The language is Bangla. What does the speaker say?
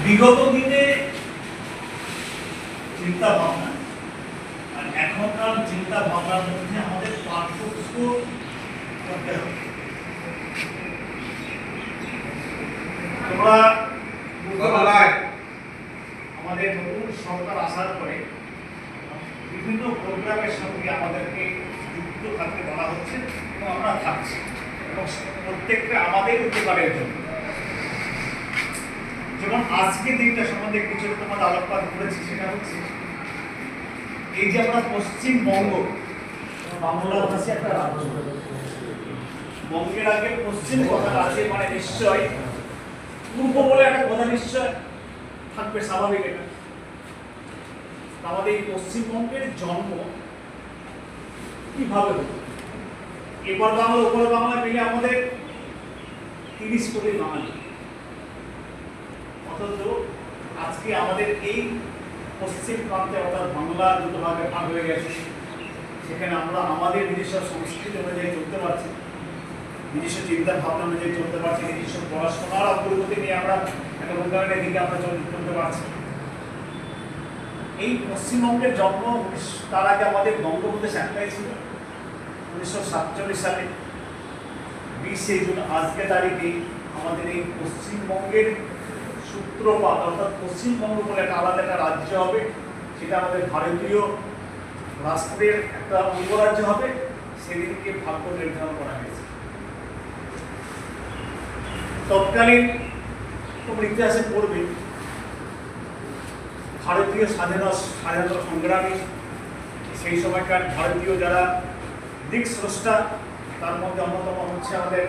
বিগত দিনে চিন্তা ভাবনা আর এখনকার চিন্তা ভাবনার মধ্যে আমাদের পার্থক্য করতে হবে। তোমরা আমাদের নতুন সরকার আসার পরে বিভিন্ন প্রোগ্রামের সঙ্গে আমাদেরকে যুক্ত থাকতে বলা হচ্ছে এবং আমরা থাকছি, এবং প্রত্যেকটা আমাদের উপকারের জন্য। যেমন আজকে দিনটা সম্বন্ধে কিছু তোমাদের আলোকপাত করেছি, সেটা হচ্ছে এই যে আমরা পশ্চিমবঙ্গ, বাংলা ভাষা একটা রাজ্য, বঙ্গের আগে পশ্চিম কথা আছে, মানে নিশ্চয় পূর্ব বলে একটা কথা নিশ্চয় থাকবে, স্বাভাবিক। এটা আমাদের এই পশ্চিমবঙ্গের জন্ম কিভাবে হলো? এবার বাংলা ওপর বাংলা মিলে আমাদের 30 কোটি বাঙালি, অথচ আজকে আমাদের এই পশ্চিম প্রান্তে অর্থাৎ বাংলা দুটো ভাগে ভাগ হয়ে গেছে। সেখানে আমরা আমাদের নিজস্ব সংস্কৃতি অনুযায়ী চলতে পারছি, নিজস্ব চিন্তা ভাবনা অনুযায়ী চলতে পারছি, নিজস্ব পড়াশোনার অগ্রগতি নিয়ে আমরা একটা উন্নয়নের দিকে আমরা চলতে পারছি। এই পশ্চিমবঙ্গের জন্ম তার আগে আমাদের বঙ্গপ্রদেশ একটাই ছিল। 1947 সালে 20শে জুন আজকে তারিখে আমাদের এই পশ্চিমবঙ্গের সূত্রপাত, অর্থাৎ পশ্চিমবঙ্গ বলে একটা আলাদা একটা রাজ্য হবে, সেটা আমাদের ভারতীয় রাষ্ট্রের একটা অঙ্গরাজ্য হবে, সেদিনকে ভাগ্য নির্ধারণ করা হয়েছে। তৎকালীন তোমরা ইতিহাসে পড়বে, ভারতীয় স্বাধীনতা সংগ্রামী, সেই সময়কার ভারতীয় যারা দিক স্রষ্টা, তার মধ্যে অন্যতম হচ্ছে আমাদের